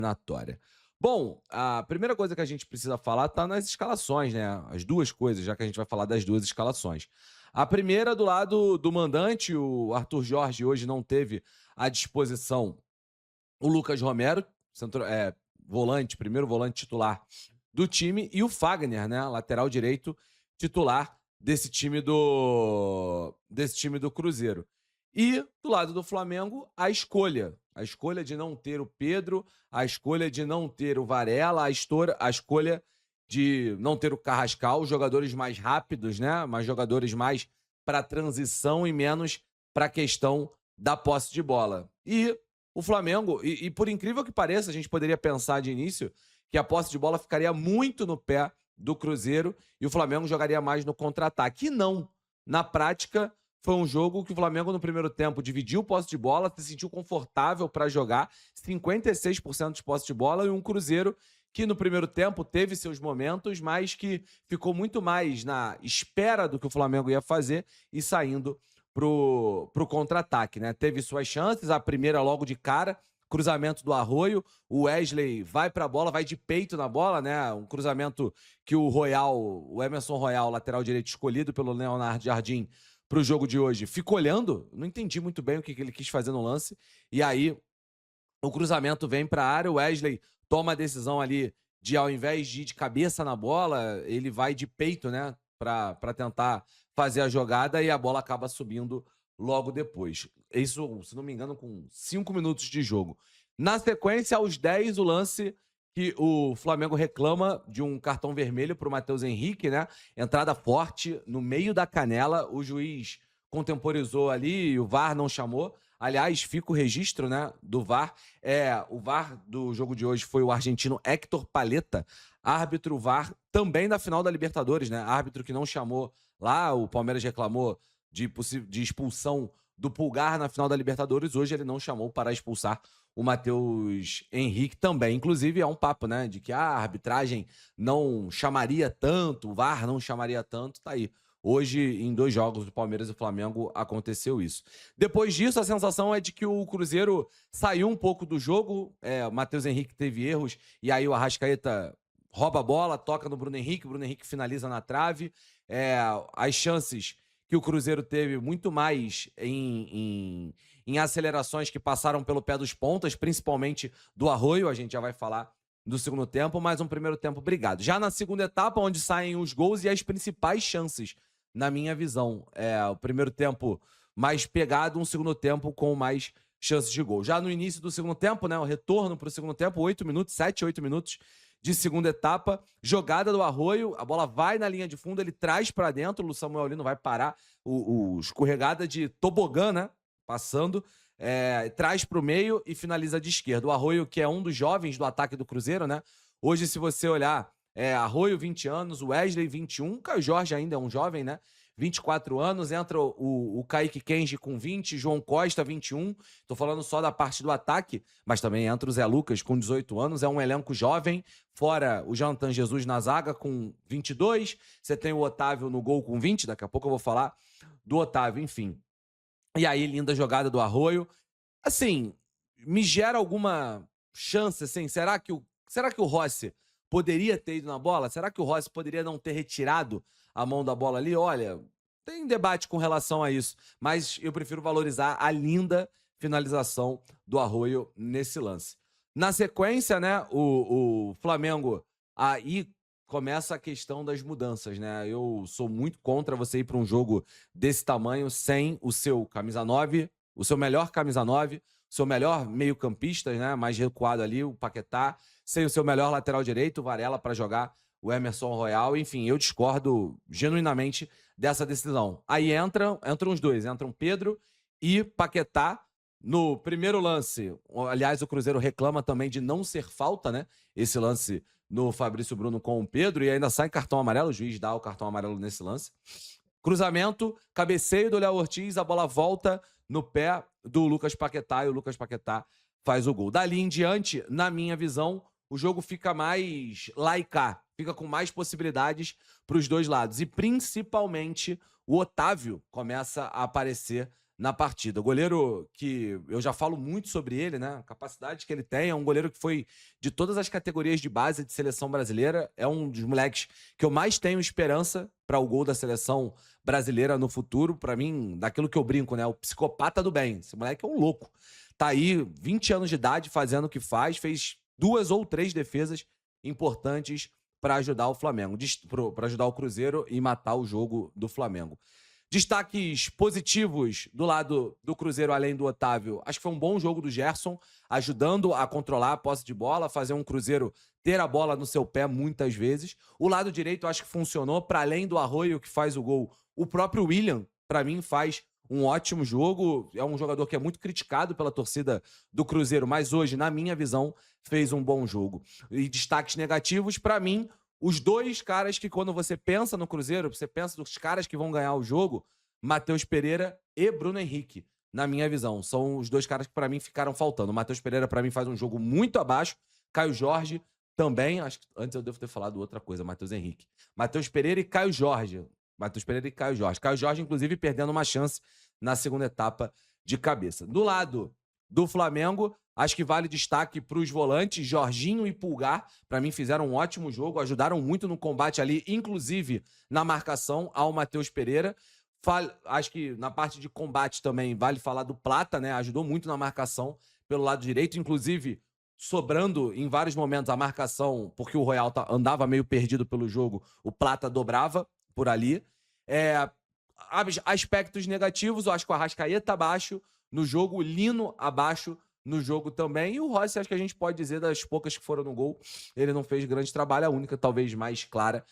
eliminatória. Bom, a primeira coisa que a gente precisa falar tá nas escalações, né? As duas coisas, já que a gente vai falar das duas escalações. A primeira do lado do mandante, o Arthur Jorge hoje não teve à disposição o Lucas Romero, volante, primeiro volante titular do time, e o Fagner, né, lateral direito titular desse time do Cruzeiro. E do lado do Flamengo, a escolha de não ter o Pedro, a escolha de não ter o Varela, a escolha de não ter o Carrascal, jogadores mais rápidos, né, mais jogadores mais para transição e menos para a questão da posse de bola. E o Flamengo, e por incrível que pareça, a gente poderia pensar de início que a posse de bola ficaria muito no pé do Cruzeiro e o Flamengo jogaria mais no contra-ataque. E não. Na prática, foi um jogo que o Flamengo, no primeiro tempo, dividiu posse de bola, se sentiu confortável para jogar, 56% de posse de bola, e um Cruzeiro que no primeiro tempo teve seus momentos, mas que ficou muito mais na espera do que o Flamengo ia fazer e saindo pro contra-ataque, né? Teve suas chances, a primeira logo de cara, cruzamento do Arroio, o Wesley vai para a bola, vai de peito na bola, né? Um cruzamento que o Emerson Royal, lateral direito escolhido pelo Leonardo Jardim para o jogo de hoje, ficou olhando, não entendi muito bem o que ele quis fazer no lance, e aí o cruzamento vem para a área, o Wesley toma a decisão ali de, ao invés de ir de cabeça na bola, ele vai de peito, né? Para tentar fazer a jogada e a bola acaba subindo logo depois. Isso, se não me engano, com 5 minutos de jogo. Na sequência, aos 10, o lance que o Flamengo reclama de um cartão vermelho para o Matheus Henrique, né? Entrada forte no meio da canela, o juiz contemporizou ali, o VAR não chamou. Aliás, fica o registro, né, do VAR. O VAR do jogo de hoje foi o argentino Héctor Paletta, árbitro VAR também da final da Libertadores, né? Árbitro que não chamou lá, o Palmeiras reclamou de expulsão do Pulgar na final da Libertadores. Hoje ele não chamou para expulsar o Matheus Henrique também. Inclusive, é um papo, né, de que a arbitragem não chamaria tanto, o VAR não chamaria tanto, tá aí. Hoje, em 2 jogos do Palmeiras e Flamengo, aconteceu isso. Depois disso, a sensação é de que o Cruzeiro saiu um pouco do jogo. O Matheus Henrique teve erros, e aí o Arrascaeta rouba a bola, toca no Bruno Henrique, o Bruno Henrique finaliza na trave. As chances que o Cruzeiro teve muito mais em acelerações que passaram pelo pé dos pontas, principalmente do Arroio, a gente já vai falar do segundo tempo, mas um primeiro tempo brigado. Já na segunda etapa, onde saem os gols e as principais chances, na minha visão. O primeiro tempo mais pegado, um segundo tempo com mais chances de gol. Já no início do segundo tempo, né, o retorno para o segundo tempo, 8 minutos, 7, 8 minutos de segunda etapa, jogada do Arroio, a bola vai na linha de fundo, ele traz para dentro, o Samuel Lino vai parar, o escorregada de tobogã, né, passando, traz para o meio e finaliza de esquerda. O Arroio, que é um dos jovens do ataque do Cruzeiro, né, hoje se você olhar, Arroio 20 anos, o Wesley 21, o Caio Jorge ainda é um jovem, né, 24 anos, entra o Kaique Kenji com 20, João Costa 21, tô falando só da parte do ataque, mas também entra o Zé Lucas com 18 anos, é um elenco jovem, fora o Jonathan Jesus na zaga com 22, você tem o Otávio no gol com 20, daqui a pouco eu vou falar do Otávio, enfim. E aí, linda jogada do Arroio. Assim, me gera alguma chance, assim, será que o Rossi poderia ter ido na bola? Será que o Rossi poderia não ter retirado a mão da bola ali? Olha, tem debate com relação a isso, mas eu prefiro valorizar a linda finalização do Arroio nesse lance. Na sequência, né, o Flamengo aí começa a questão das mudanças, né? Eu sou muito contra você ir para um jogo desse tamanho sem o seu camisa 9, o seu melhor camisa 9, o seu melhor meio-campista, né, mais recuado ali, o Paquetá, sem o seu melhor lateral direito, o Varela, para jogar o Emerson Royal. Enfim, eu discordo genuinamente dessa decisão. Aí entram os dois, entram Pedro e Paquetá. No primeiro lance, aliás, o Cruzeiro reclama também de não ser falta, né? Esse lance no Fabrício Bruno com o Pedro, e ainda sai cartão amarelo, o juiz dá o cartão amarelo nesse lance. Cruzamento, cabeceio do Léo Ortiz, a bola volta no pé do Lucas Paquetá e o Lucas Paquetá faz o gol. Dali em diante, na minha visão, o jogo fica mais lá e cá, fica com mais possibilidades para os dois lados. E principalmente o Otávio começa a aparecer na partida. Goleiro que eu já falo muito sobre ele, né? A capacidade que ele tem. É um goleiro que foi de todas as categorias de base de seleção brasileira. É um dos moleques que eu mais tenho esperança para o gol da seleção brasileira no futuro. Para mim, daquilo que eu brinco, né? O psicopata do bem. Esse moleque é um louco. Tá aí, 20 anos de idade, fazendo o que faz. Fez 2 ou 3 defesas importantes para ajudar o Flamengo, para ajudar o Cruzeiro e matar o jogo do Flamengo. Destaques positivos do lado do Cruzeiro, além do Otávio. Acho que foi um bom jogo do Gerson, ajudando a controlar a posse de bola, fazer um Cruzeiro ter a bola no seu pé muitas vezes. O lado direito acho que funcionou, para além do Arroio que faz o gol. O próprio William, para mim, faz um ótimo jogo. É um jogador que é muito criticado pela torcida do Cruzeiro, mas hoje, na minha visão, fez um bom jogo. E destaques negativos, para mim, os dois caras que, quando você pensa no Cruzeiro, você pensa dos caras que vão ganhar o jogo, Matheus Pereira e Bruno Henrique, na minha visão. São os dois caras que, para mim, ficaram faltando. O Matheus Pereira, para mim, faz um jogo muito abaixo. Caio Jorge também. Acho que antes eu devo ter falado outra coisa, Matheus Henrique. Matheus Pereira e Caio Jorge. Matheus Pereira e Caio Jorge. Caio Jorge, inclusive, perdendo uma chance na segunda etapa de cabeça. Do lado do Flamengo, acho que vale destaque para os volantes, Jorginho e Pulgar. Para mim, fizeram um ótimo jogo, ajudaram muito no combate ali, inclusive na marcação ao Matheus Pereira. Acho que na parte de combate também vale falar do Plata, né? Ajudou muito na marcação pelo lado direito, inclusive sobrando em vários momentos a marcação, porque o Royal andava meio perdido pelo jogo, o Plata dobrava por ali. Aspectos negativos, eu acho que o Arrascaeta abaixo no jogo, o Lino abaixo no jogo também. E o Rossi, acho que a gente pode dizer, das poucas que foram no gol, ele não fez grande trabalho. A única, talvez mais clara,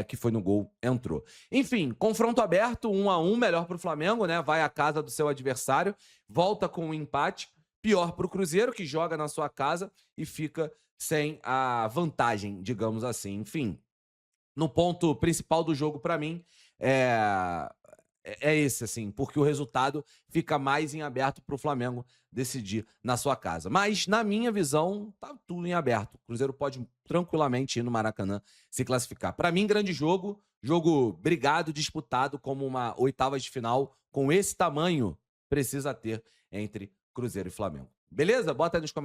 que foi no gol, entrou. Enfim, confronto aberto, 1-1, melhor para o Flamengo, né? Vai à casa do seu adversário, volta com um empate. Pior para o Cruzeiro, que joga na sua casa e fica sem a vantagem, digamos assim. Enfim, no ponto principal do jogo, para mim, é esse, assim, porque o resultado fica mais em aberto para o Flamengo decidir na sua casa. Mas, na minha visão, tá tudo em aberto. O Cruzeiro pode tranquilamente ir no Maracanã se classificar. Para mim, grande jogo brigado, disputado, como uma oitava de final, com esse tamanho, precisa ter entre Cruzeiro e Flamengo. Beleza? Bota aí nos comentários.